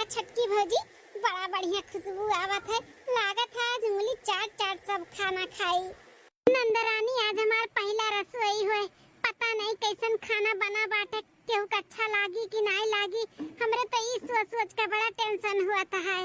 छटकी भौजी, बड़ा बढ़िया खुशबू आवत है। लागत है आज उंगली चाट चाट सब खाना खाई। नंदरानी आज हमार पहला रसोई होए, पता नहीं कैसन खाना बना बाटे, केहू का अच्छा लागी कि नहीं लागी। हमरे तो ई सोच सोच के बड़ा टेंशन हुआ था है।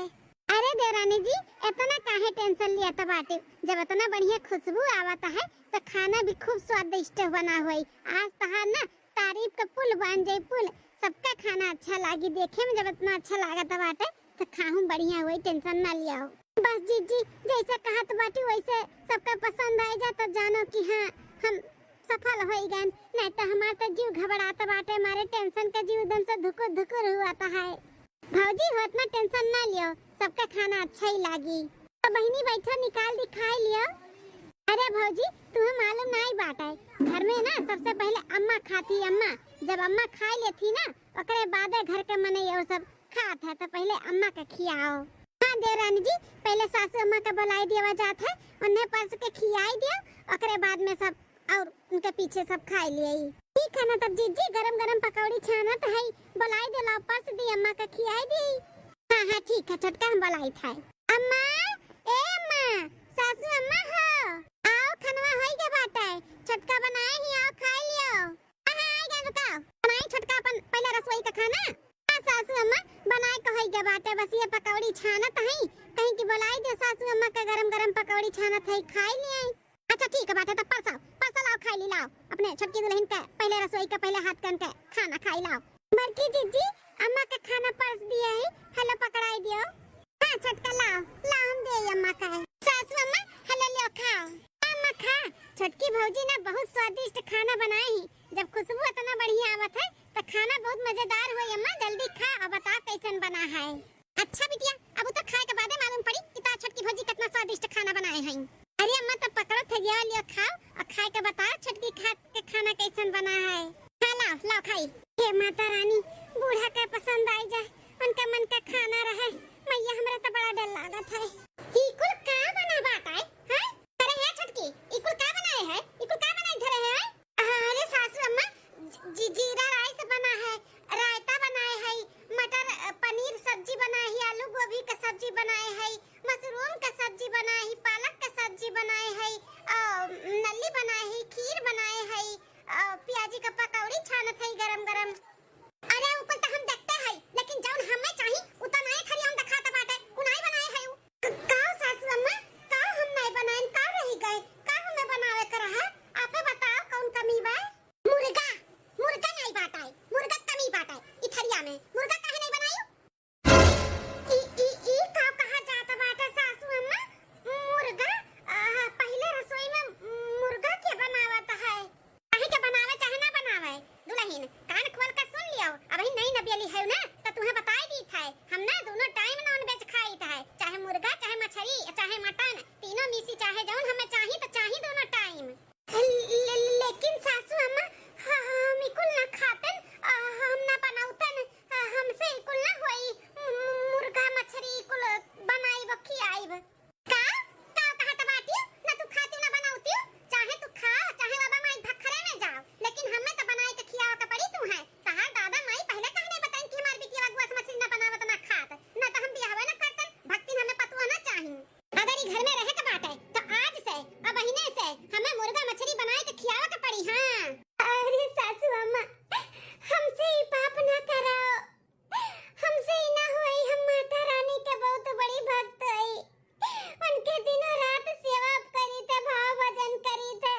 अरे देवरानी जी, इतना काहे टेंशन लिया था बाटे? जब इतना बढ़िया खुशबू आवत है तो खाना भी खूब स्वादिष्ट बना हुई। आज तहार ना तारीफ का पुल बन जाई पुल। सबका खाना अच्छा लागी, देखे में जब इतना अच्छा लागत बाटे तो खाहूं बढ़िया हुई, टेंशन ना लिया हो। बस जीजी जैसे कहा तो बाटी वैसे सबका पसंद आ जाए तो जानो कि हाँ हम सफल हो गए। नहीं तो हमारा तो जीव घबराता बाटे, हमारे टेंशन का जीव एकदम से धुकुर धुकुर हुआ है। भौजी हो इतना टेंशन ना लियो, सबका खाना अच्छा ही लागी। तो बहनी बैठो निकाल दी खा लियो। अरे भौजी तुम्हें मालूम नहीं बात है, घर में ना सबसे पहले अम्मा खाती। अम्मा जब अम्मा खा लेती ना ओकरे बाद घर के मने ये सब खात है, तो पहले अम्मा का खियाओ। हाँ देवरानी जी, पहले सासू अम्मा का बुलाई दिया जात है, उन्हें परस के खियाई दिया, ओकरे बाद में सब और उनके पीछे सब खा लिए। ठीक है ना तब जीजी, गरम गरम पकौड़ी छाना तो है, बुलाई दिला परस दी अम्मा का खियाई दी। हाँ हाँ ठीक है छोटका, हम बुलाई था। अम्मा ए अम्मा, सासू अम्मा हो आओ, खनवा होई के बात है, छोटका बनाए ही आओ खा लियो। हां आई गए रुको, बनाई छोटका अपन पहले रसोई का खाना। हां सासू अम्मा बनाए कहोई के बात है, बस ये पकौड़ी छानत है, कहीं की बुलाई दे सासू अम्मा का गरम गरम पकौड़ी छानत है, खाई लिए। अच्छा ठीक है बात है, तो परसो परसो लाओ खाई ली, लाओ अपने छोटकी दुल्हन का पहले रसोई का पहले हाथ कन के खाना खाई लाओ। बड़की जीजी अम्मा का खाना परस दिया है, हेलो पकड़ाई दियो। हां छोटका लाओ लाओ हम दे अम्मा का। सासू अम्मा हेलो लियो खाओ। अम्मा खा, छोटकी भौजी ने बहुत स्वादिष्ट खाना बनाई है, जब खुशबू इतना बढ़िया आवत है तो खाना बहुत मजेदार हुई। अम्मा जल्दी खा और बता कैसन बना है। अच्छा बिटिया, अब तो खाए के बाद मालूम पड़ी कि ता छोटकी भौजी कितना स्वादिष्ट खाना बनाए हैं। अरे अम्मा तो पकड़ो थे लियो खाओ और खाए के बताओ छोटकी के खाना कैसन बना है। हाँ लाओ लाओ खाई। हे माता रानी, बूढ़ा का पसंद आई जाए, उनका मन का खाना रहे। मैया हमरा तो बड़ा डर लागत है। ई कुल का बना बात है? हैं? अरे है छोटकी, ई कुल का बनाए है? ई कुल का बनाई धरे है? अरे सासू अम्मा जीरा राइस बना है, रायता बनाए है, मटर पनीर सब्जी बनाई है, आलू गोभी का सब्जी बनाए है, मशरूम का सब्जी बनाए है, पालक का सब्जी बनाए है, नल्ली बनाए है, खीर बनाए है, प्याजी का पकौड़ी छानत है गरम गरम। अरे ऊपर तो हम देखते हैं, लेकिन जौन हमें चाहिए उतना नहीं खरी हम दिखाते बाटे, उनाई बनाए है। का सासू अम्मा का हम नहीं बनाए, का रही गए, का हमें बनावे कर है? आपे बताओ कौन कमी बा? मुर्गा मुर्गा नहीं बाटा है, मुर्गा कमी बाटा है इथरिया में, मुर्गा काहे नहीं बनाई? ई का कहा जाता बाटा सासू अम्मा? मुर्गा पहले रसोई में मुर्गा के बनावत है, काहे के बनावे चाहे ना बनावे। दुल्हन कान खोल कर सुन लियो, अब ही नहीं नबियली है ना तो तुम्हें बताई दी था, हम ना दोनों टाइम नॉन वेज खाई था, चाहे मुर्गा चाहे मछली चाहे मटन, तीनों मिसी चाहे जौन हमें चाहिए तो चाहिए दोनों टाइम। लेकिन सासू अम्मा हम इकुल ना खातन, हम ना बनाउतन, हमसे इकुल ना होई, मुर्गा मछली इकुल बनाई बखी आईब। का का कहा त बाटी ना तू खाती ना बनाउती, चाहे तू खा चाहे बाबा माई भखरे में जाओ, लेकिन हमें तो बनाई के खियाओ का पड़ी तू है। कहा दादा माई पहले कहने बताई कि हमारी बिटिया अगुआ मछली ना बनावत ना खात, ना तो हम बियाहवे ना करतन, भक्ति हमें पतुआ ना चाहिए। अगर ई घर में रहे के बात है तो आज से अब महीने से हमें मुर्गा मछली बनाए के खियावे के पड़ी। हां अरे सासू अम्मा हमसे ही पाप ना करो, हमसे ही ना होई, हम माता रानी के बहुत बड़ी भक्त है, उनके दिनों रात सेवा करी थे, भाव भजन करी थे,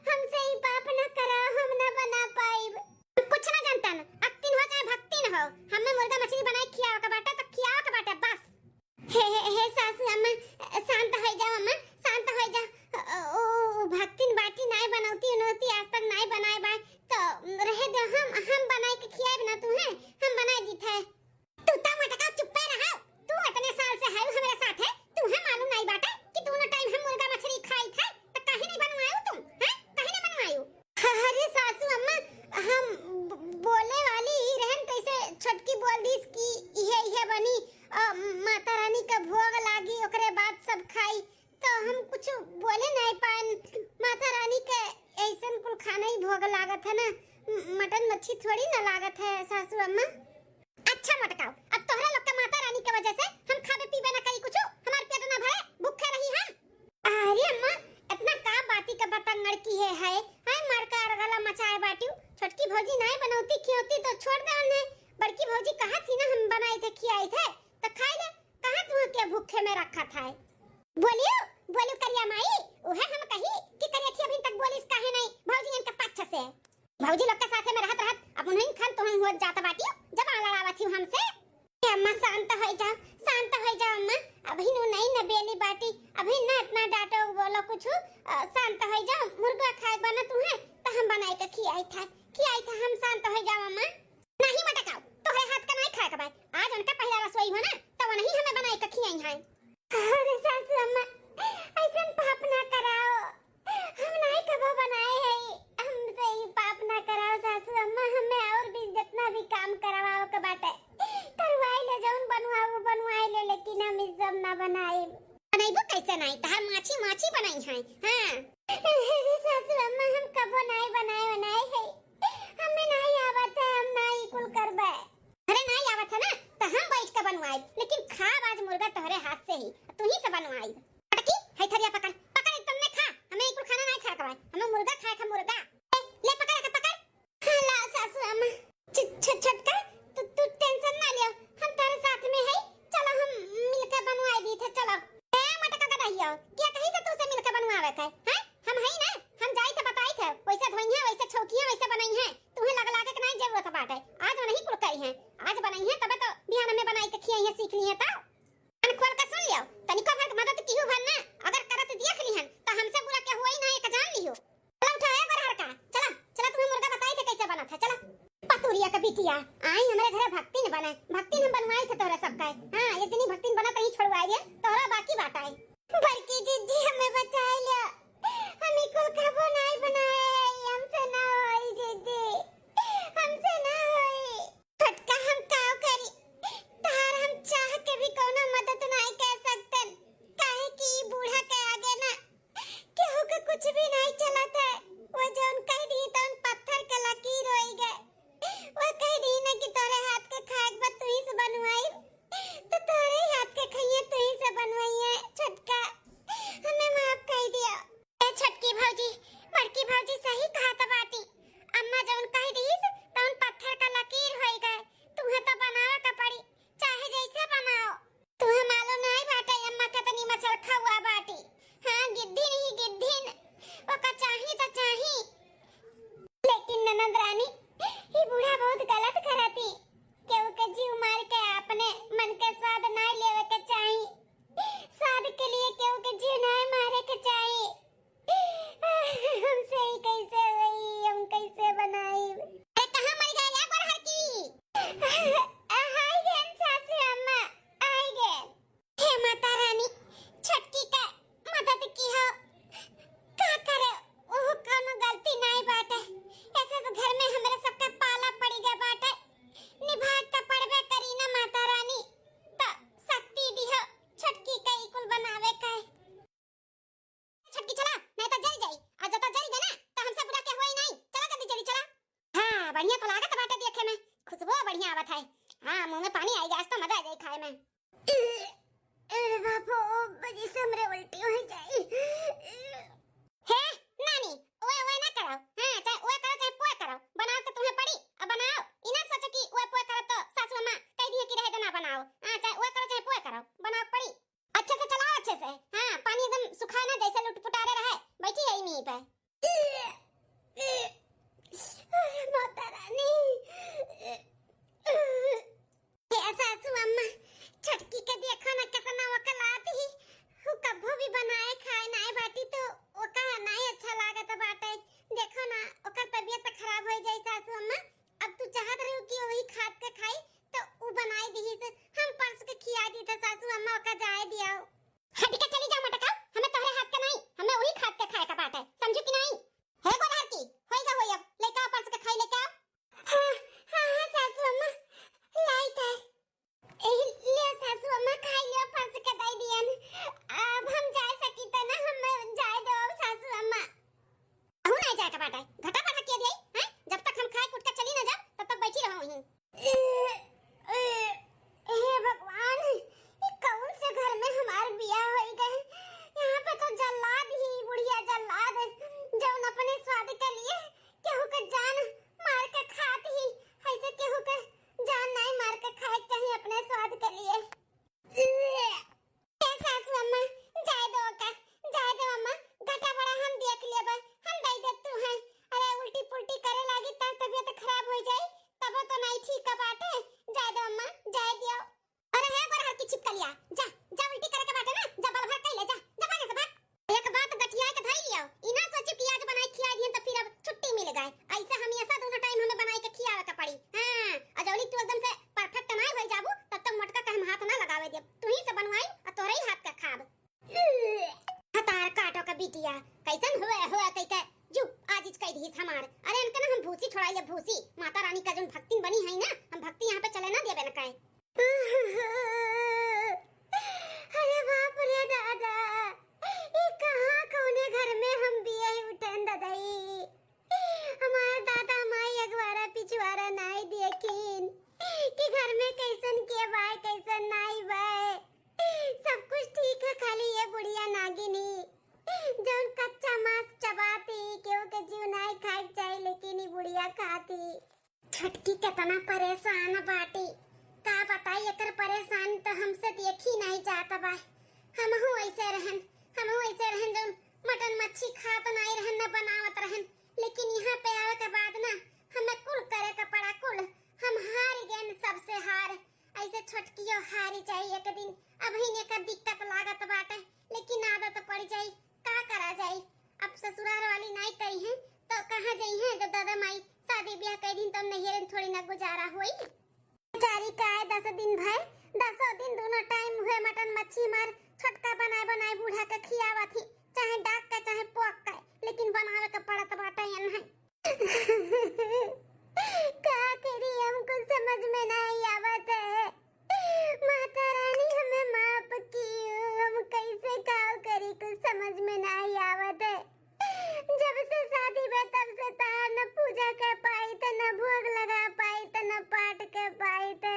हमसे ही पाप ना करो, हम ना बना पाइब। कुछ ना जानता ना, अक्तिन हो चाहे भक्तिन हो, हमें मुर्गा मछली बनाए खियाओ का बाटा तो खियाओ का बाटा बस। हे सासू अम्मा शांत हो जाओ, अम्मा शांत हो जाओ। ओ भक्तिन बाटी नहीं बनाती नोती आज तक नहीं बनाए बा, तो रहे दो, हम बनाए के खियाए ना तुम्हें, हम बनाए दी थे। तू ता मटका चुप रहो, तू इतने साल से है हमारे साथ है, तुम्हें मालूम नहीं बाटा कि दोनों टाइम हम मुर्गा मछली खाई थे, तो काहे नहीं बनवायो तुम? हैं काहे नहीं बनवायो? अरे सासू अम्मा हम बोले वाली ही रहन कैसे छोटकी बोल दी कि इहे बनी, माता रानी का भोग लागी ओकरे बाद सब खाई, तो हम कुछ बोले नहीं पान। माता रानी के ऐसन कुल खाना ही भोग लागत है ना, मटन मच्छी थोड़ी ना लागत है सासू अम्मा। अच्छा बनाई थे खियाई थे तो खाई ले। कहां तू के भूखे में रखा था? बोलियो बोलियो करिया माई, ओहे हम कही कि करिया थी अभी तक बोलिस काहे नहीं? भौजी इनका पाछा से भौजी लोग के साथे में रहत रहत अब उन्हें खान तो हम हो जाता बाटियो जब लड़ावत थी हमसे। अम्मा शांत हो जाओ, शांत हो जाओ अम्मा, अभी नु नहीं न बेली बाटी, अभी न इतना डांटो बोलो कुछ, शांत हो जाओ। मुर्गा खाए बना तुम्हें तो हम बनाई के खियाई था हम। शांत हो जाओ अम्मा, नहीं मटकाओ तोहरे हाथ का नहीं खाए के भाई। आज उनका पहला रसोई हो ना तो नहीं हमें बनाई के खियाई है। अरे सासू अम्मा ऐसन पाप ना कराओ, हम नहीं कबो बनाए है, हमसे ही पाप ना कराओ सासू अम्मा। हमें और भी जितना भी काम करवाओ के बाटे करवाई ले जाऊं, बनवाई ले, लेकिन हम इस सब ना बनाए। बनाइबो कैसे नहीं? तहार माछी बनाई है। हां अरे सासू अम्मा हम कबो नहीं बनाए है, हमें नहीं आवत है, हम नहीं कुल करबे। अरे नहीं आवत है ना तो हम बैठ के बनवाई, लेकिन खा आज मुर्गा तोहरे हाथ से ही, तू ही से बनवाई। पटकी है थरिया पकड़ तुमने खा, हमें कुल खाना नहीं खा के भाई, हमें मुर्गा खाए का मुर्गा। ले पकड़ हां ला सासू अम्मा छटका तू टेंशन ना लियो, हम तेरे साथ में है, चलो हम मिलकर बनवाई दी थे। चलो ए मटका का दहियो क्या कहीं से तू से मिलकर बनवावे थे? हैं हम है ना, हम जाई थे बताई थे वैसे धोई है, वैसे छौकी है, वैसे बनाई है, तुम्हें लगा के नहीं जरूरत बाटे। आज नहीं कुल करी है, आज बनाई है तबे तो बिहान में बनाई के खियाई है, सीख ली है। तो अन खोल के सुन लियो, तनिको भर मदद की हो भरना, अगर करत देख ली हन तो हमसे बुरा क्या हुआ ही नहीं, एक जान लियो। चलो उठाए बरहर का, चला तुम्हें मुर्गा बताई थे कैसे बना था। चला पतुरिया का बिटिया आई हमारे घर भक्ति ने बना, भक्ति ने बनवाई थे तोरा सबका। हां इतनी भक्ति बना तो ही छोड़वाई है, तोरा बाकी बाटा है। बड़की दीदी हमें बचा लिया, हम को कबो नहीं बनाए, हमसे ना होई दीदी, हमसे ना होई। फटका हम काव करी तार, हम चाह के भी कोनो मदद नहीं कर सकते, काहे कि बूढ़ा के आगे ना केहू के कुछ भी नहीं चलत है। वो जोन कह दी तो उन पत्थर के लकीर होई गए, वो कह दी ना कि तोरे हाथ के खाए के तू ही से बनवाई, तो तोरे हाथ के खाइए तू ही से बनवाई है। छटका हमें माफ कर दिया। ए छटकी भौजी बड़की भौजी सही कहा था बाटी, अम्मा जोन कह दी तो उन पत्थर का लकीर होई गए, तुम्हें तो बनावे का पड़ी, चाहे जैसे बनाओ। तुम्हें मालूम नहीं बाटे अम्मा कितनी मचल खावा बाटी। हां गिद्धी नहीं गिद्धी ओका चाही तो चाही, लेकिन ननद रानी ये बूढ़ा बहुत गलत करती, केहू के जीव मार के अपने मन के स्वाद नहीं लेवे के चाहिए, स्वाद के लिए केहू के जीव नहीं मारे के चाहिए। हमसे ही कैसे हुई, हम कैसे बनाई? अरे कहां मर गए या बरहर की? हाय गेन सासू अम्मा आई गेन। हे माता रानी छटकी का मदद की हो, का करे ओह कोनो गलती नहीं बाटे, ऐसे तो घर में हमारे सबका पाला पड़ी गया बाटे, निभाए तो पड़बे करी ना माता रानी, तो शक्ति दी हो छटकी का इकुल बनावे का। छटकी चला नहीं तो जल जाई, आज तो जल गए ना तो हमसे बुरा क्या हुआ ही नहीं। चला जल्दी जल्दी चला। हां बढ़िया तो लागत बाटे देखे में, खुशबू बढ़िया आवत है। हां मुंह में पानी आई गया, आज तो मजा आ जाए खाए में। ए बापो बड़ी से हमरे उल्टी हो जाई। हे नानी ओए ओए ना करो, हां चाहे ओए करो चाहे पोए करो, बनाओ तो तुम्हें पड़ी, अब बनाओ। इना सोचो कि ओए पोए करो तो सासू अम्मा कह दिए कि रहे तो ना बनाओ। हां चाहे ओए करो चाहे पोए करो, बनाओ पड़ी। अच्छे से चलाओ अच्छे से, हां पानी एकदम सुखा ना जैसे लुटपुटारे रहे, बैठी है इन्हीं पे। माता रानी ये सासू अम्मा छटकी के देखो ना कितना वकल आती ही, वो कभी भी बनाए खाए नहीं बाटी तो ओका नहीं अच्छा लागत बाटे। देखो ना ओका तबीयत खराब हो जाए सासू अम्मा, अब तू चाहत रही कि वही खाद के खाई तो वो बनाई दी से, हम बिटिया जा जा उल्टी करे के बाटे ना जा बल भर कइले जा जा भागे से भाग एक बात गठिया के धई लियो इना सोची कि आज बनाई खिया दिहन त फिर अब छुट्टी मिल गए ऐसे हमेशा दोनों टाइम हमें बनाई के खियावे के पड़ी हां अजौली तू एकदम से परफेक्ट नहीं हो जाबू तब तक मटका के हम हाथ ना लगावे दे तू ही से बनवाई और तोरे ही हाथ का खाब हतार काटो का बिटिया कैसन हुआ कैके चुप आज कह दी हमार अरे इनके ना हम भूसी छोड़ाई ले भूसी माता रानी का जोन भक्ति बनी है ना हम भक्ति यहाँ पे चले ना देबे ना काहे अरे बाप रे दादा ये कहाँ कौने घर में हम बिये उठन दादाई हमारे दादा माई अगवारा पिछवारा नाई देखिन कि घर में कैसन के बाय कैसन नाई बाय सब कुछ ठीक है खाली ये बुढ़िया नागिनी जोन कच्चा मांस चबाती केहू के जीव नहीं खाए चाहिए लेकिन ये बुढ़िया खाती छटकी कितना परेशान बाटी का बताई एकर परेशान तो हमसे देखी नहीं जाता बा हमहू ऐसे रहन जो मटन मच्छी खात नहीं रहन न बनावत रहन लेकिन यहाँ पे आवे के बाद ना हमें कुल करे का पड़ा कुल हम हार गए सबसे हार ऐसे छटकियो हारी चाहिए एक दिन अभी ने का दिक्कत लागत बाटे लेकिन आदत पड़ जाई का करा जाई अब ससुराल वाली नहीं कही है तो कहाँ जाई है जब दादा माई शादी ब्याह कई दिन तो नहियर थोड़ी ना गुजारा होई बेचारी का 10 दिन भर 10 दिन दोनों टाइम हुए मटन मच्छी मार छटका बनाए बूढ़ा के खियावा थी चाहे डाक का चाहे पोक का लेकिन बनावे का पड़त बाटा या नहीं का करी हमको समझ में नहीं आवत है माता रानी हमें माफ कीजिए हम कैसे काम करी कुछ समझ में नहीं आवत है जब से शादी हुई तब से तार न पूजा कर पाई त न भोग लगा पाई त न पाठ कर पाई त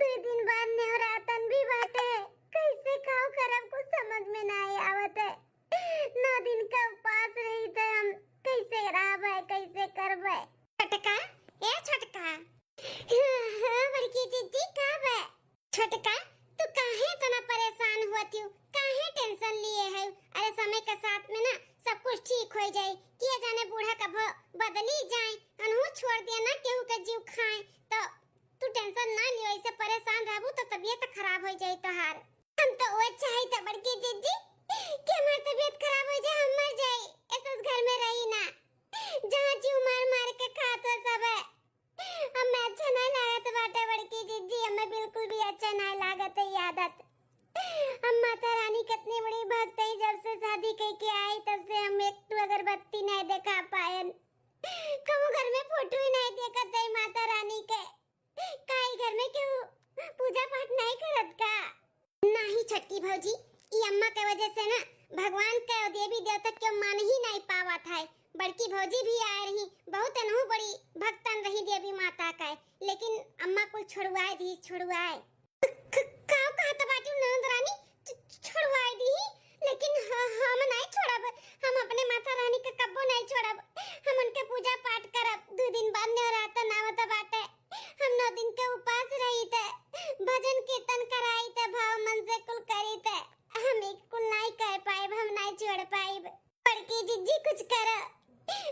2 दिन बाद नवरातन भी बाटे कैसे खाओ करब कुछ समझ में नहीं आवत है 9 दिन का उपवास रही थे हम कैसे रहबे कैसे करबे छटका ए छटका बड़की दीदी कब है छटका तू काहे इतना परेशान होती हो काहे टेंशन लिए है अरे समय के साथ में ना सब कुछ ठीक हो जाए किए जाने बूढ़ा कब बदली जाए अनहु छोड़ दिया ना केहू का जीव खाए तो तू टेंशन ना लियो ऐसे परेशान रहबू तो तबीयत खराब हो जाए तोहार हम तो वो चाहे त बड़की दीदी कि हमार तबीयत खराब हो जाए हम मर जाए ऐसे घर में रही ना जहाँ जीव मार मार के खाते सब है हमें अच्छा नहीं लागत बाटे बड़की दीदी हमें बिल्कुल भी अच्छा नहीं लागत है आदत हम माता रानी कितनी बड़ी भक्त है जब से शादी करके आई तब से हम एक तो अगरबत्ती नहीं देखा पायन कहूँ घर में फोटो ही नहीं देखा है माता रानी के काई घर में क्यों पूजा पाठ नहीं करत का नहीं छटकी भौजी ये अम्मा के वजह से ना भगवान का देवी देवता क्यों मान ही नहीं पावा था बड़की भौजी भी आ रही बहुत अनहु बड़ी भक्तन रही देवी माता का लेकिन अम्मा को छुड़वाए काव कहत बाटी नंद रानी छुड़वाए दी लेकिन हम नहीं छोड़ब हम अपने माता रानी के कब्बो नहीं छोड़ब हम उनके पूजा पाठ करब 2 दिन बाद नवरात्र आवत बाटे हम 9 दिन के उपवास रही थे भजन कीर्तन कराई थे भाव मन से कुल करी थे हम एक कुल नहीं कह पाए हम नहीं छोड़ पाए बड़की जिज्जी कुछ कर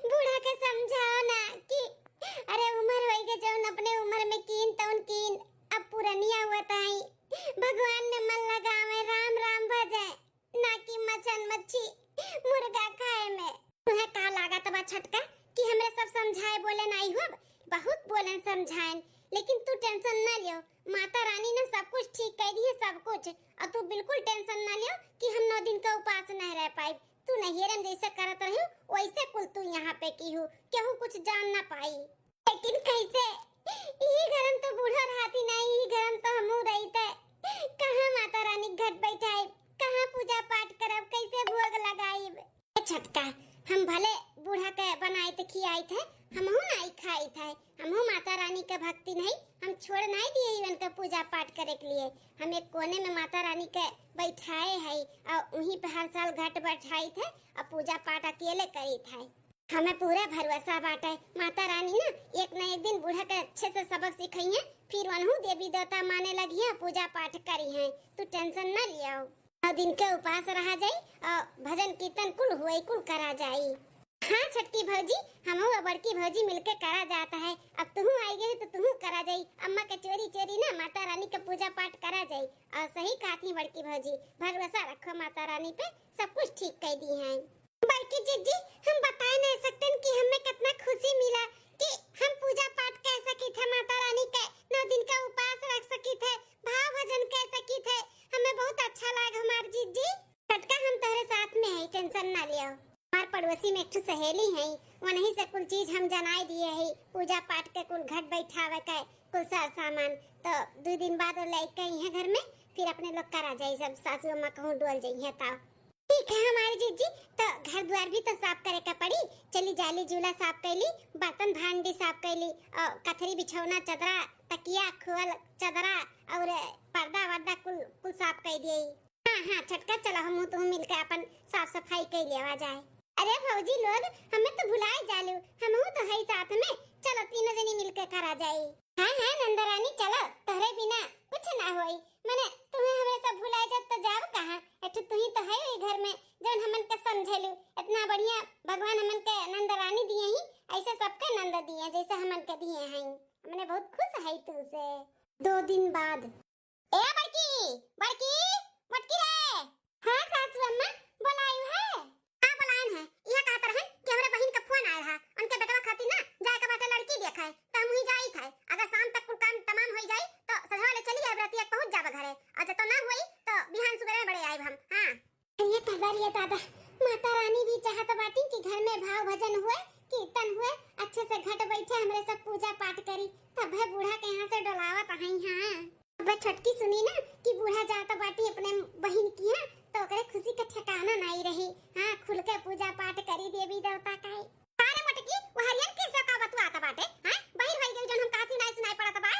बूढ़ा के समझाओ ना कि अरे उम्र होई के जौन अपने उम्र में कीन तौन कीन अब पुरनिया हुआ ताई भगवान ने मन लगावे राम राम भजे ना कि मछन मच्छी मुर्गा खाए में तुम्हें का लागत बा छटका कि हमरे सब समझाए बोले नहीं हो बहुत बोले समझाएं लेकिन तू टेंशन ना लियो माता रानी ने सब कुछ ठीक कह दी है सब कुछ और तू बिल्कुल टेंशन ना लियो कि हम 9 दिन का उपवास नहीं रह पाई तू नहिरन जैसे करत रही वैसे कुल तू यहाँ पे की हूँ केहू कुछ जान ना पाई लेकिन कैसे ये गरम तो बूढ़ा रहती नहीं ये गरम तो हमू रही थे कहाँ माता रानी घर बैठाई कहाँ पूजा पाठ करब कैसे भोग लगाई छटका हम भले बूढ़ा के बनाए थे खियाई थे हमहू नहीं खाई थे हमहू माता रानी का भक्ति नहीं हम छोड़ नहीं दिए इवन का पूजा पाठ करे के लिए हम एक कोने में माता रानी के बैठाए है और वहीं पे हर साल घाट बैठाई थे और पूजा पाठ अकेले करी थे हमें पूरा भरोसा बाटे माता रानी ना एक न एक दिन बूढ़ा के अच्छे से सबक सिखाई है फिर वनहु देवी देवता माने लगी है पूजा पाठ करी है तू टेंशन न लियो 9 दिन के उपवास रहा जाई और भजन कीर्तन कुल हुए कुल करा जाई हाँ छटकी भौजी हम और बड़की भौजी मिलके करा जाता है अब तुम आई गई तो तुम करा आ जाई, अम्मा के चोरी चोरी ना माता रानी के पूजा पाठ करा जाई। और सही कहती बड़की भौजी, भरोसा रखो माता रानी पे, सब कुछ ठीक कर दी है। बड़की जीजी हम बता नहीं सकते कि हमें कितना खुशी मिला कि हम पूजा पाठ कर सकी थे, माता रानी के 9 दिन का उपवास रख सकी थे, भाव भजन कर सकी थे। हमें बहुत अच्छा लगा हमार जीजी। टटका हम तेरे साथ में है, टेंशन ना लियो। हमार पड़ोसी में एक सहेली है, वहीं से कुल चीज हम जनाई दिए है, पूजा पाठ के कुल घट बैठावे के कुल सामान। तो 2 दिन बाद वो लेके आई है घर में, फिर अपने लोग करा जाए, सब सासू अम्मा कहूँ डोल जाइए। ताओ ठीक है हमारी जीजी। तो घर द्वार भी तो साफ करे का पड़ी, चली जाली जूला साफ कैली, बर्तन भांडी साफ कैली, और कथरी बिछौना चदरा तकिया खुअल चदरा और पर्दा वर्दा कुल साफ कर दिए। हाँ छटका, चलो हम तो मिलकर अपन साफ सफाई कर लिया जाए। अरे भौजी लोग हमें तो भुलाए जालू, हम तो है साथ में, चलो तीनों जनी मिलकर करा जाए। हाँ नंदरानी चलो, तोहरे बिना कुछ ना होई। मैंने तुम्हें हमें सब भुलाए जब तो जाओ कहां, एठो तू ही तो है ई घर में जौन हमन के समझेलू। इतना बढ़िया भगवान हमन के नंदरानी दिए ही, ऐसे सबके नंद दिए जैसे हमन के दिए हैं। हमने बहुत खुश है तू से। 2 दिन बाद ए बड़की बड़की मटकी रे। हां सासू अम्मा बुलायू है। हां बुलायन है, यह कहत रहन कि हमरे बहन का फोन आया है, उनके बेटवा खातिर ना जाए के बाटे लड़की देखा है, त हम ही जाई थे। अगर शाम तक कुल काम तमाम हो जाई तो सजवा ले चली आब, रात तक पहुंच जाबे घरे। और जब तो ना होई तो बिहान सुबह बड़े आइब हम। हां ये दादा माता रानी भी चाहत बाटी कि घर में भाव भजन हुए, कीर्तन हुए, अच्छे से घट बैठे हमरे सब पूजा पाठ करी, तब है बूढ़ा के यहाँ से डलावत आई। हां अब छटकी सुनी ना कि बूढ़ा जाता बाटी अपने बहन की है, तो ओकरे खुशी का ठिकाना नहीं रही। हां खुल के पूजा पाठ करी देवी देवता का। अरे मटकी वो हरियन किसे का बतवा आता बाटे। हां बाहर होई गई जन हम काती नहीं सुनाई पड़त बा।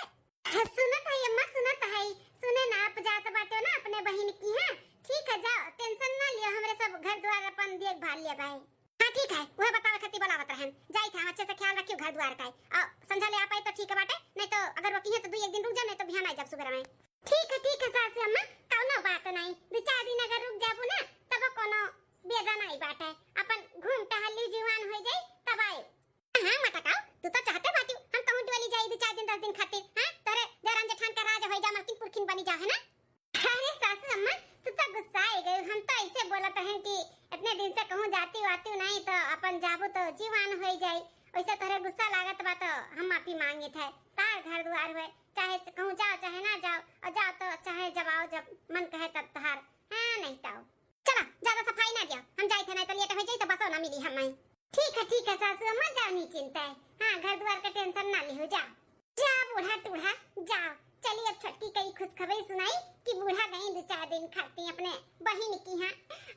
सुनत है अम्मा, सुनत है, सुने ना आप जात बाटे ना अपने बहन की। हां ठीक है जाओ, टेंशन ना लियो, हमरे सब घर द्वार अपन देखभाल लिया भाई। हां ठीक है, वह बतावे खती बोलावत रहन, जाई था अच्छे से ख्याल रखियो घर द्वार का। और समझा ले आ पाई तो ठीक है बाटे, नहीं तो अगर रोटी है तो 2-1 दिन रुक जा, नहीं तो बिहान आ जा सुबह में। ठीक है सासू अम्मा, कौनो बात नहीं, 2-4 दिन अगर रुक जाबू ना तब कोनो बेजा नहीं बाटे, अपन घूम टहली जीवान हो जाई तब आए। हां मटका तू तो चाहते बाटी हम कहूं डोली जाई 2-4 दिन 10 दिन खातिर। हां तोरे देरान जेठान का राज हो जा, मलकिन पुरखिन बनी जा, है ना। अरे सासू अम्मा तू तो गुस्सा आ गई, हम तो ऐसे बोलत हैं कि इतने दिन से कहूं जाती वाती नहीं तो अपन जाबू तो जीवान हो जाई, वैसे तोरे गुस्सा लागत बा तो हम माफी मांगे थे। तार घर द्वार हुए, चाहे कहूं जाओ चाहे ना जाओ, और जाओ तो चाहे जब आओ जब मन कहे तब तहार। हां नहीं तो चला ज्यादा सफाई ना दियो, हम जाई थे नहीं तो लेट हो जाई तो बसो ना मिली हमें। ठीक है सासू अम्मा जाओ, नहीं चिंता है। हां घर द्वार का टेंशन ना लियो, जा बूढ़ा टूढ़ा जाओ। चलिए अब छटकी कई खुशखबरी सुनाई कि बूढ़ा गई 2-4 दिन खाती अपने बहन की। हां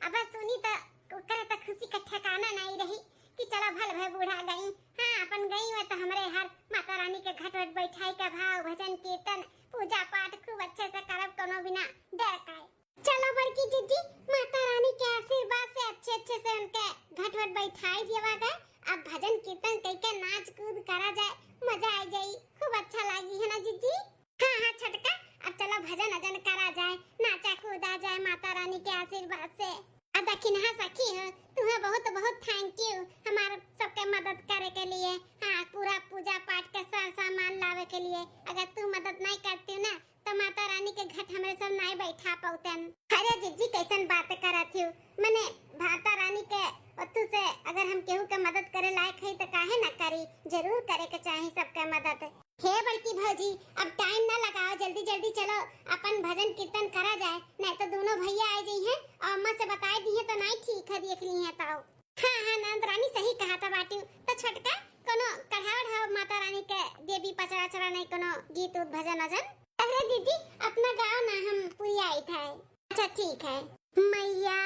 अब सुनी तो करे तो खुशी का ठिकाना नहीं रही कि चलो भल भय बूढ़ा गई। हां अपन गई हुआ तो हमरे हर माता रानी के घट वट बैठाई का भाव भजन कीर्तन पूजा पाठ खूब अच्छे से करब, कोनो बिना डर का। चलो बड़की जीजी माता रानी के आशीर्वाद से अच्छे से उनके घट वट बैठाई दिया गए। अब भजन कीर्तन करके नाच कूद करा जाए, मजा आ जाए, खूब अच्छा लगी है ना जीजी। हां छटका अब चलो भजन अजन करा जाए, नाचा कूदा जाए माता रानी के आशीर्वाद से। अब दखिनहा सखी हो तुम्हें बहुत बहुत थैंक यू हमारे सबके मदद करे के लिए। हां पूरा पूजा पाठ का सामान लावे के लिए, अगर तू मदद नहीं करती ना तो माता रानी के घट हमें सब नहीं बैठा पाउतन। अरे जीजी कैसन बात करत हूँ, मैंने माता रानी के अतु से अगर हम केहू के मदद करे लायक है तो काहे ना करी, जरूर करे के चाहिए सबके मदद। हे बड़की भौजी अब टाइम ना लगाओ, जल्दी जल्दी चलो अपन भजन कीर्तन करा जाए, नहीं तो दोनों भैया आ जाई हैं और अम्मा से बताए दी है तो नहीं ठीक है देख ली है तो। हां नंद रानी सही कहा था बाटी। तो छटका कोनो कढ़ावड़ है माता रानी के देवी पचरा चरा नहीं कोनो गीत उत भजन अजन। अरे दीदी अपना गाओ ना, हम पूरी आई था। अच्छा ठीक है। मैया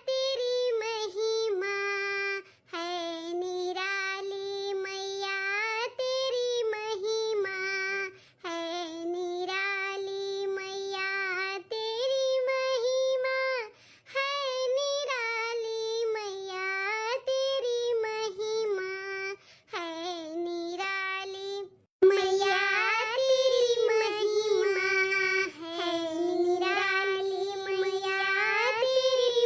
तेरी महिमा है निराली, मैया तेरी महिमा है निराली, मैया तेरी महिमा है निराली, मैया तेरी महिमा है निराली, मैया तेरी महिमा है निराली, मैया तेरी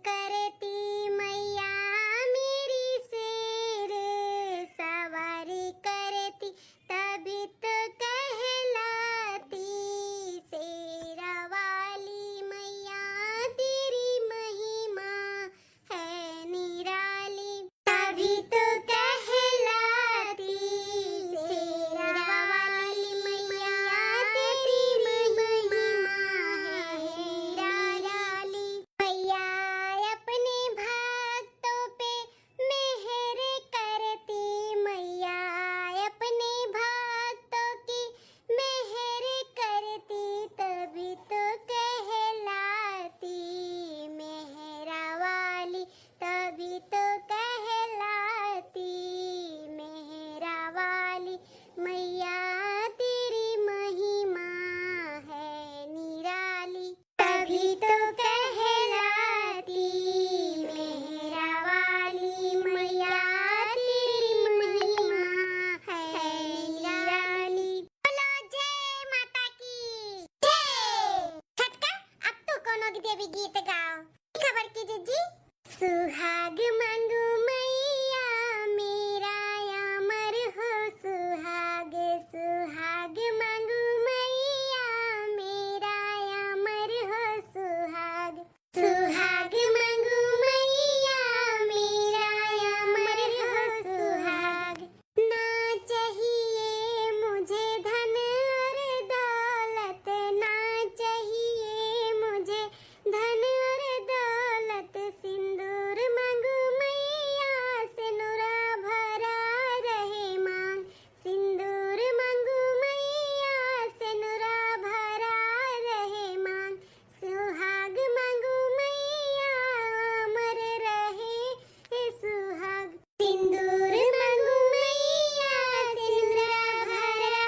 करती मैया मेरी शेर सवारी करती तभी तो कहलाती शेरा वाली मैया तेरी महिमा है निराली तभी तो कहलाती शेरा वाली मैया तेरी महिमा है निराली मैया अपने भक्तों पे मेहर करती मैया अपने भक्तों की मेहर करती तभी तो कहलाती मेहरा वाली तभी तो कहलाती मेहरा वाली मैया तेरी महिमा है निराली तभी तो कहलाती मेहरा वाली मैया तेरी महिमा है निराली। बोलो जय माता की जय। छटका अब तो कोनो देवी गीत गाओ। खबर की जीजी सुहाग मांगू मैया मेरा अमर हो सुहाग सुहाग मांगू मैया मेरा अमर हो सुहाग सुहाग मांगू मैया मेरा अमर हो सुहाग ना चाहिए मुझे धन और दौलत ना चाहिए मुझे धन और दौलत सिंदूर मांगू मैया सिनुरा भरा रहे मांग सिंदूर मांगू मैया सिनुरा भरा रहे मांग सुहाग मांगू मैया अमर रहे सुहाग सिंदूर मांगू मैया सिनुरा भरा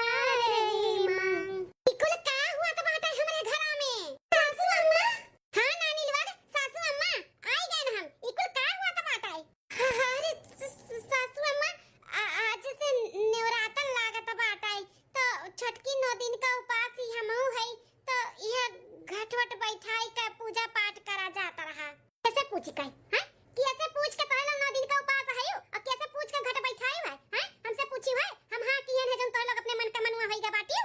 रहे मांग। इकुल का हुआ तो बाटा हमारे घरा में सासू अम्मा हाँ नानी लोग सासू अम्मा आई गए ना हम इकुल का हुआ तो बाटा है अरे सासू अम्मा आज से नवरात्र लागत बाटा है तो छठकी 9 दिन का उपास ही हम है तो यह घट वट बैठाई का पूजा पाठ करा जाता रहा कैसे पूछी कई हां कैसे पूछ के तोहला 9 दिन का उपास है और कैसे पूछ के घट बैठाई है हां हमसे पूछी है हम हां किए है जन तो लोग अपने मन का मनुआ होई गा बाटियो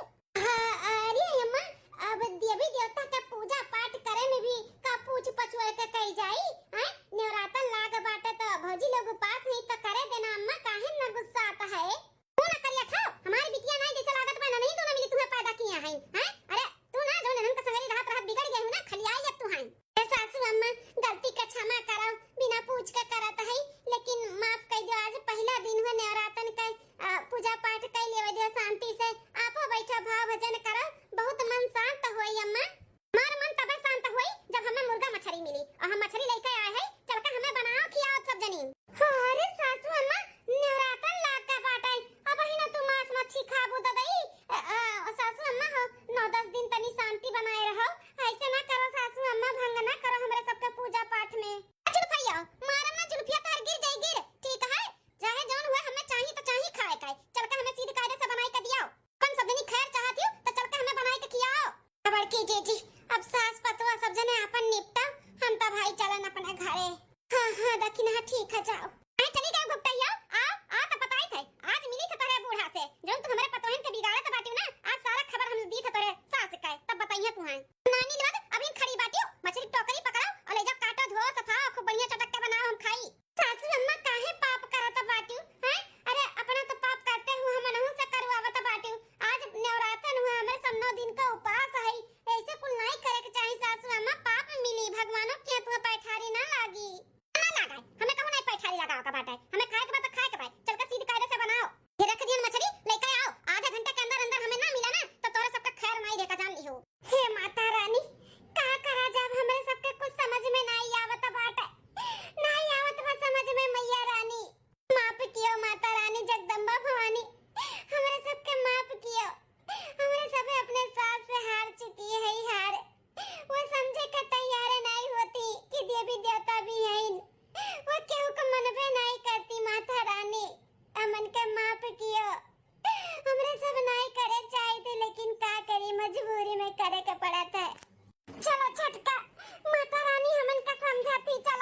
अरे अम्मा अब देवी देवता का पूजा पाठ करे में भी का पूछ पछुआ के कही जाई हैं नवरात्र लाग बाटे तो भौजी लोग उपास नहीं तो करे देना अम्मा काहे न गुस्सा आता है तू ना करिया खाओ हमारी बिटिया नहीं जैसे लागत बना नहीं तू ना मिली तुम्हें पैदा किया है हैं अरे तू ना जो ननन का संगरी रात रात बिगड़ गई हूं ना खलियाई अब तू है ए सासू अम्मा गलती का क्षमा करो बिना पूछ के करत है लेकिन माफ कर दो आज पहला दिन हुआ नवरात्र का पूजा पाठ कर लेवे दो शांति से आपो बैठो भाव भजन करो बहुत मन शांत होई अम्मा हमार मन तबे शांत होई जब हमें मुर्गा मछली मिली और हम मछली लेके आए हैं चल के हमें बनाओ खिलाओ सब जनी अरे सासू अम्मा नवरात्र लाग का बाटा अब ही ना तू मांस मच्छी खाबू तो दई सासू अम्मा हो 9-10 दिन तनी शांति बनाए रहो ऐसे ना करो सासू अम्मा भंग ना करो हमरे सबके पूजा पाठ में जुल्फिया मारम ना जुल्फिया तार गिर जाई गिर ठीक है चाहे जौन हुए हमें चाहिए तो चाहिए खाए खाए चल के हमें सीधे कायदे से बनाई के दियाओ कौन सब जनी खैर चाहती हो तो चल के हमें बनाई के खिलाओ खबर की जी अब सास पतवा सब जने अपन निपटा हम तो भाई चलन अपने घरे हां दखिन हां ठीक है जाओ आई चली गई गुप्तैया आ तो बताई थे आज मिली थे तेरे बूढ़ा से जौन तू हमारे पतोहन के बिगाड़े तो बाटियो ना आज सारा खबर हम दी थे तेरे सास के तब बताइए तू है नानी लोग अभी खड़ी बाटियो मछली टोकरी पकड़ो और ले जाओ काटो धो सफाओ खूब बढ़िया चटक के बनाओ हम खाई सासू अम्मा काहे पाप करत बाटियो हैं अरे अपना तो पाप करते हुए हम नहु से करवावत बाटियो आज नवरात्र हुआ हमें सब 9 दिन का उपास है ऐसे कुल नहीं करे के चाहिए सासू अम्मा पाप मिली भगवानों के तू पैठारी ना लागी ना लगा हमें कहू नहीं पैठारी लगाओ का बाटा हमें खाए के बाद खाए के भाई चल के सीधे कायदे से बनाओ ये रख दियन मछली लेके आओ आधे घंटे के अंदर अंदर हमें ना मिला ना तो तोरे सबका खैर नहीं देखा जान लियो हे माता रानी का करा जब हमें सबके कुछ समझ में नहीं आवत बाटा नहीं आवत बा समझ में मैया रानी माफ कियो माता रानी जगदम्बा भवानी हमारे सबके माफ कियो हमारे सब अपने साथ से हार चुकी है हार वो समझे का तैयार नहीं होती कि देवी देवता भी है वो केहू को मन पे नहीं करती माता रानी अमन के माफ कियो हमरे सब नहीं करे चाहिए थे लेकिन का करी मजबूरी में करे के पड़ा था चलो छटका माता रानी हमन का समझाती चल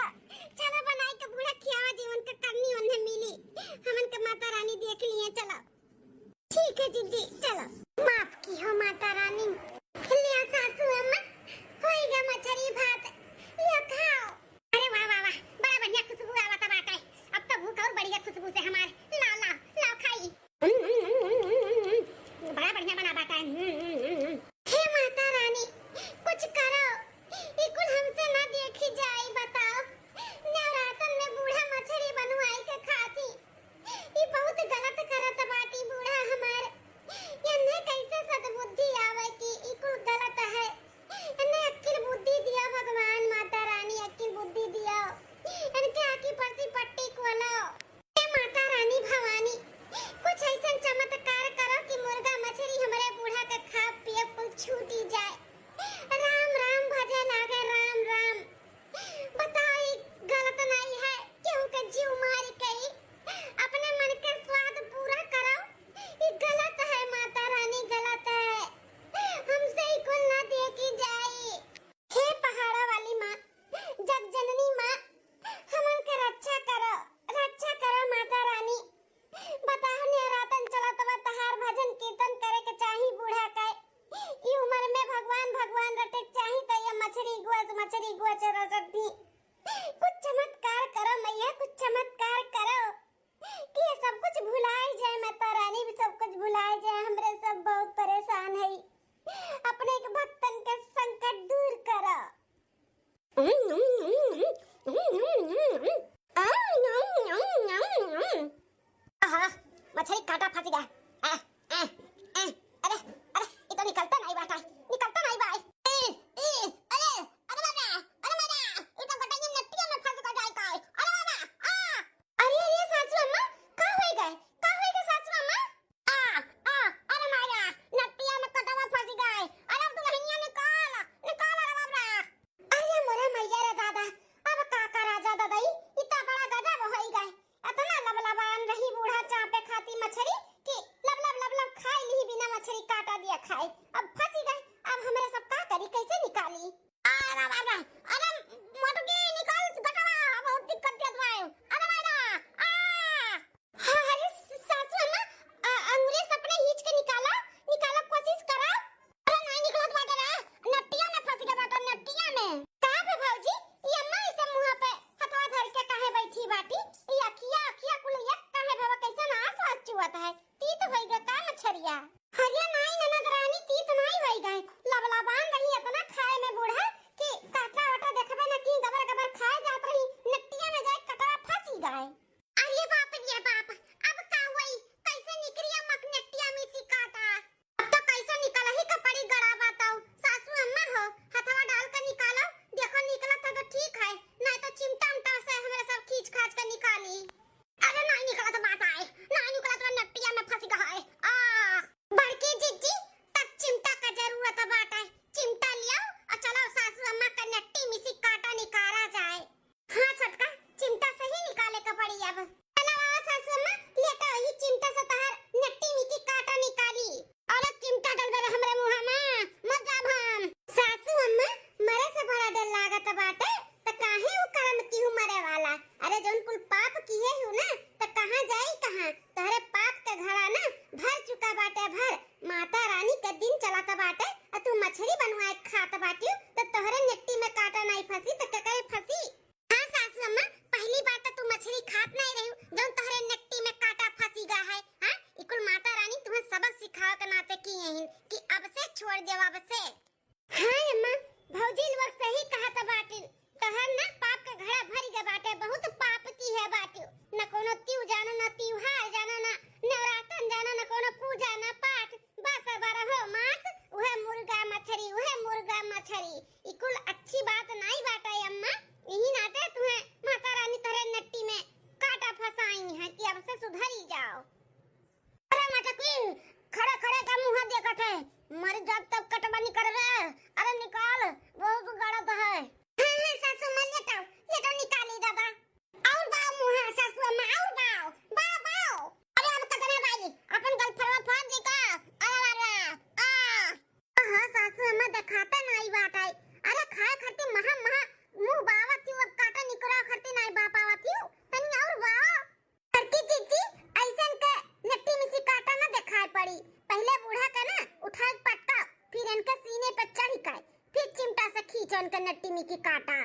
है, नहीं तो चिमटा उमटा से हमरा सब खींच खाच के निकाली। अरे नहीं निकला तो बात आए, नहीं निकला तो नट्टिया में फंस गया है। बड़की जीजी तब चिमटा का जरूरत बात है, चिमटा लिया और चलो सासू अम्मा का नट्टी मिसी काटा निकाला जाए। हाँ छोटका, चिमटा से ही निकाले का पड़ी अब। चलो सासू अम्मा लेटा वही चिमटा से तहार नट्टी मिसी काटा निकाली। अरे चिमटा डलबे हमरे मुंह में मत जा भान। सासू अम्मा मरे से बड़ा डर लागत बाटे त काहे उ कर्म की हूं मरे वाला। अरे जोन कुल पाप किए हूं ना त कहां जाई कहां, तहरे पाप के घड़ा ना भर चुका बाटे भर। माता रानी के दिन चलाता बाटे आ तू मछली बनवाए खात बाटी त तोहरे नेट्टी में काटा नहीं फंसी त ककरे फंसी। हां सासू अम्मा पहली बार त तू मछली खात नहीं रही जोन तोहरे नेट्टी में काटा फंसी गा है। हां इकुल माता रानी तुम्हें सबक सिखाओ के नाते की है कि अब से छोड़ देव अब से। हां अम्मा भौजी लोग सही कहत बाटी, तहर ना पाप के घड़ा भरी के बाटे, बहुत पाप की है बाटी। न कोनो त्यू जानो न त्योहार जानो न नवरात्रन जानो न कोनो पूजा न पाठ, बस बरहो मास उहे मुर्गा मछली उहे मुर्गा मछली। इकुल अच्छी बात नहीं बाटे अम्मा, यही नाते तुम्हें माता रानी तोरे नट्टी में काटा फंसाई है कि अब से सुधरी जाओ। अरे मटकी खड़े खड़े का मुंह देखत है, मर जब तक कटवा निकल रे। अरे निकाल बहुत गलत है। हां सासू अम्मा लेटाओ लेटाओ निकाली दादा। और बाओ मुंह सासू अम्मा और बाओ बाओ बाओ। अरे अब तक ना भाई अपन गलफरवा फाड़ दी का। अरे अरे हां सासू अम्मा दिखाता नहीं बात है। अरे खाए खरती महा महा मुंह बावत अब काटा निकला खरती नहीं बा पावत हूं तनी और बाओ। करती जीजी ऐसन के नट्टी मिसी काटा ना दिखाई पड़ी। पहले बूढ़ा का ना उठाए पट्टा फिर इनके सीने पे चढ़ी का फिर चिमटा से खींचो इनके नट्टी मिसी काटा।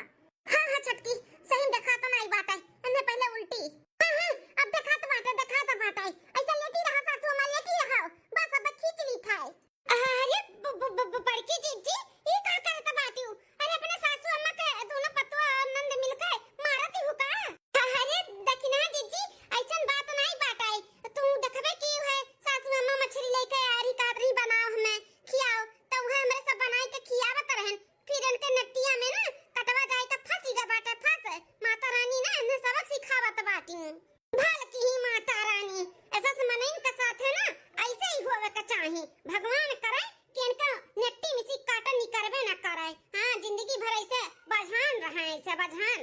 हां हां छटकी सही दिखाता नहीं बात है, इन्हें पहले उल्टी। हां हां अब दिखाता बात है ऐसा लेटी रहा सासू अम्मा लेटी रहो बस अब खींच ली था। अरे बड़की जीजी ये का करत बाटी हूं। अरे अपने सासू अम्मा के दोनों पतवा आनंद मिलकर मारती हूं का। अरे देखना जीजी ऐसन बात नहीं बात है, तू देखबे की है सासू अम्मा मछली लेके आ रही काटरी बनाओ हमें खियाओ तो वह हमरे सब बनाई के खियावत रहन। फिर इनके नट्टिया में ना कटवा जाए तो फंसी गा बाटे फंस। माता रानी ना इन्हें सबक सिखावत बाटी भल की ही माता रानी ऐसा से मनइन के साथ है ना ऐसे ही होवे के चाही। भगवान करे कि इनका नट्टी मिसी काटा निकरबे ना करे। हां जिंदगी भर ऐसे बझान रहे ऐसे बझान।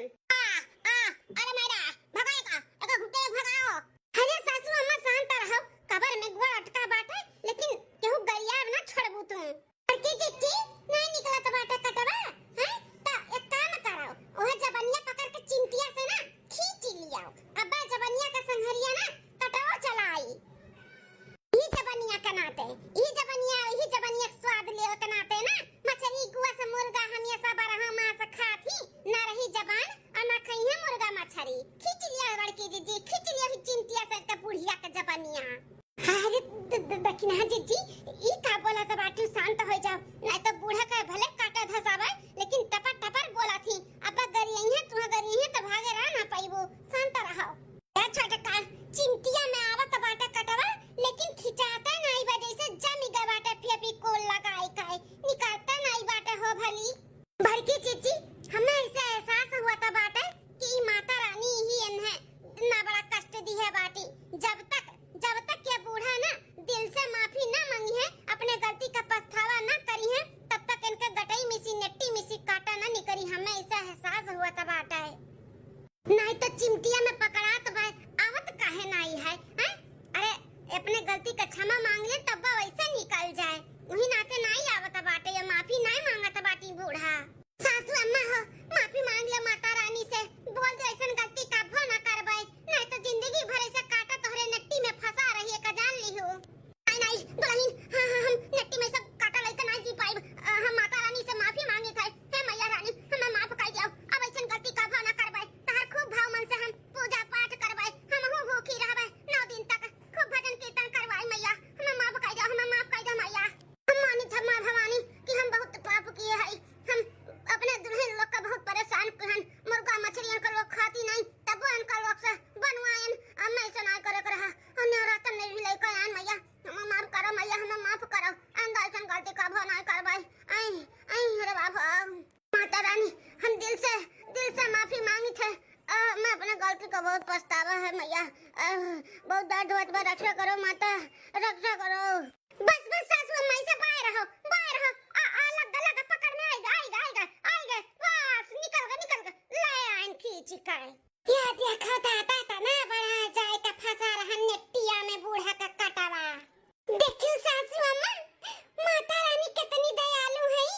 अरे मेरा भगाए का एका घुटे भगाओ। अरे सासू अम्मा शांत रहो, कबर में गुआ अटका बाटे लेकिन केहू गरिया ना छोड़बू तुम। करके जीजी नहीं निकला तो बाटे कटवा हैं त एक काम करो ओहे जबनिया पकड़ के चिमटिया से ना खींच लियाओ। अब जबनिया का संहरिया ना कटाओ चलाई। ई जबनिया के नाते ई जबनिया स्वाद ले के नाते ना मछली गुआ से मुर्गा हम ये सब रहा मांस खाती ना रही जबान और ना खइहे मुर्गा मछली। खींच लिया बड़की जीजी खींच लिया चिमटिया से के बुढ़िया के जबनिया। अरे दखिना जीजी ई का बोला तो बाटू शांत हो जाओ नहीं तो बूढ़ा का भले काटा धसावे लेकिन टपर टपर बोला थी। अब गरियई है तू गरियई है तो भागे रह ना पाइबो, शांत रहो। या छोटा का चिमटिया में आवत बाटे कटवा लेकिन खिंचाता नहीं बा जैसे जमी गए बाटे फेबी कोल लगाई काई निकालता नहीं बाटे हो भली। बड़की जीजी हमें ऐसा एहसास हुआ था बाटे कि माता रानी ही इन्हें ना बड़ा कष्ट दी है बाटी। जब तक ये बूढ़ा ना दिल से माफी ना मांगी है अपने गलती का पछतावा ना करी है तब तक इनके गटई मिसी नट्टी मिसी काटा ना निकरी। हमें ऐसा एहसास हुआ था बाटा है नहीं तो चिमटिया में पकड़ा तो भाई आवत काहे नहीं है हैं? अरे अपने गलती का क्षमा मांग ले तब वैसे निकल जाए वही नाते नहीं आवत बाटे ये माफी नहीं मांगत बाटी बूढ़ा। सासू अम्मा हो माफी मांग ले माता रानी से बोल दे ऐसा गलती कभो ना करबे नहीं तो जिंदगी भर ऐसे काटा तोहरे नट्टी में फंसा रही है का जान ली हो। नहीं बहन हां हम नट्टी में सब काटा लेके नहीं जी पाई। हम माता रानी से माफी मांगे थे हे मैया रानी हमें माफ कर दियो अब ऐसा गलती कभो ना करबे तहर खूब भाव मन से हम का बहुत पछतावा है मैया। बहुत दर्द होत बा, रक्षा करो माता, रक्षा करो। बस बस सासू अम्मा ऐसे बाहर रहो, बाहर रहो। लगा लगा पकड़ में आएगा। बस निकल गए ले आइन खींच कर। यह देखो दादा तना बड़ा जाए का फंसा रहा नेटिया में बूढ़ा का कटावा। देखियो सासू अम्मा, माता रानी कितनी दयालु है,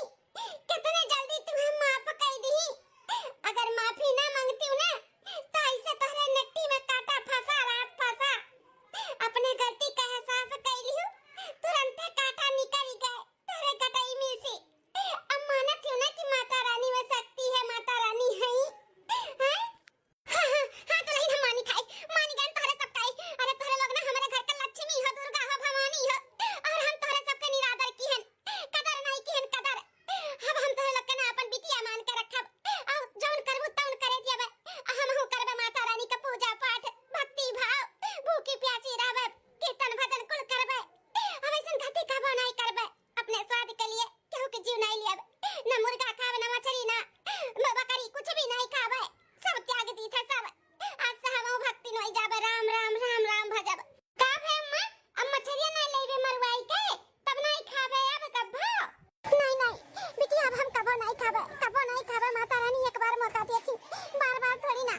कितने जल्दी तुम्हें माफ कर दी। अगर माफी ना मांगती हूँ ना तो ऐसे तोहरे नट्टी में काटा फंसा अपने गलती का एहसास कर लियो, तुरंत काटा निकल गए तोहरे कटाई में से। अब मानत हूँ ना कि माता रानी में शक्ति है, माता रानी है। हाँ तो नहीं मानी खाई, मानी गए तोहरे सब खाई। अरे तोहरे लोग ना हमारे घर का लक्ष्मी हो, दुर्गा हो, भवानी हो, और हम तोहरे सबके निरादर की हन, कदर नहीं की हन कदर। अब हम तोहरे लोग के ना अपन बिटिया मान के रखब, और जौन करबू तौन करे जेबे। हम हूं करबे माता रानी का पूजा पाठ, भक्ति भाव, भूखी प्यासी रहबे, कीर्तन भजन कुल करबे। हम ऐसन गति कबो नहीं करबे, अपने स्वाद के लिए केहू के जीव नहीं लियब। न मुर्गा खावे, न मछली, न बकरी, कुछ भी नहीं खावे, सब त्याग दी थे सब। आज से हम भक्ति नहीं जाबे, राम राम राम राम भजब। का है अम्मा, अब मछलियां नहीं लेबे मरवाई के, तब नहीं खाबे अब कब्बो। नहीं बिटिया, अब हम कबो नहीं खाबे। माता रानी एक बार मौका देती, बार थोड़ी ना।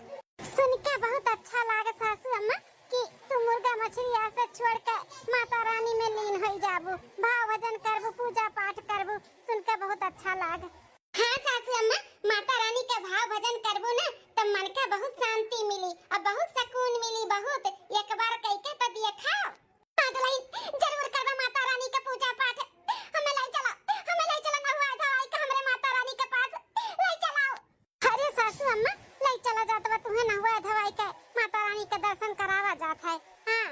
सुन के बहुत अच्छा लागे सासू अम्मा कि तुम मुर्गा मछली ऐसे छोड़ के माता रानी में लीन हो जाबू, भाव भजन करबू, पूजा पाठ करबू। सुन के बहुत अच्छा लागे। हाँ सासू अम्मा, माता रानी के भाव भजन करबू ना तो मन के बहुत शांति मिली और बहुत सुकून मिली। बहुत एक बार कह के तो देखा जरूर करबा माता रानी के पूजा पाठ। हमें ले चला ना हुआ दवाई का हमरे माता रानी के पास ले चलाओ। अरे सासू अम्मा, ले चला जाता तुम्हें ना हुआ दवाई के माता रानी के दर्शन करावा जाता है। हाँ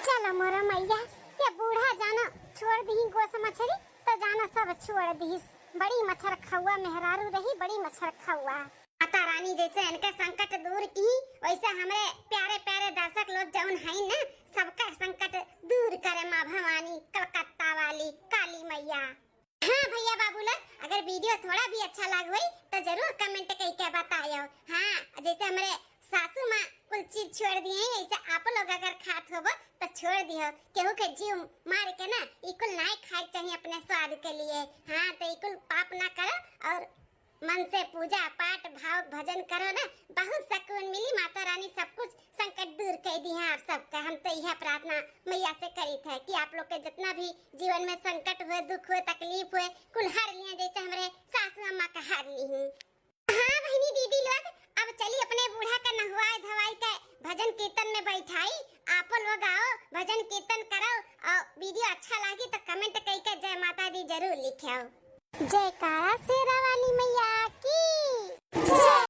चलो मोरा मैया, ये बूढ़ा जाना छोड़ दी गोस मछली तो जाना सब छोड़ दी। बड़ी मच्छर खौआ मेहरारू रही, बड़ी मच्छर खौआ। माता रानी जैसे इनके संकट दूर की, वैसे हमारे प्यारे प्यारे दर्शक लोग जौन है ना, सबका संकट दूर करे माँ भवानी, कलकत्ता वाली काली मैया। हाँ भैया बाबू लोग, अगर वीडियो थोड़ा भी अच्छा लग हुई तो जरूर कमेंट करके बताइयो। हाँ जैसे हमारे सासू माँ कुल चीज छोड़ दिए हैं, ऐसे आप लोग अगर खात होबो तो छोड़ दियो। केहू के जीव मार के ना इकुल नहीं खाए चाहिए अपने स्वाद के लिए। हाँ तो इकुल पाप ना करो और मन से पूजा पाठ भाव भजन करो ना, बहुत सुकून मिली। माता रानी सब कुछ संकट दूर कर दी है आप सबका। हम तो यह प्रार्थना मैया से करी थे कि आप लोग के जितना भी जीवन में संकट हुए, दुख हुए, तकलीफ हुए, कुल हर लिए जैसे हमारे सासू अम्मा का हर ली हूँ। हाँ बहनी दीदी लोग, अब चलिए अपने बूढ़ा का नहवाए धवाई के भजन कीर्तन में बैठाई। आप लोग आओ, भजन कीर्तन करो, और वीडियो अच्छा लगी तो कमेंट करके जय माता दी जरूर लिखो। जयकारा शेरा वाली मैया की जय।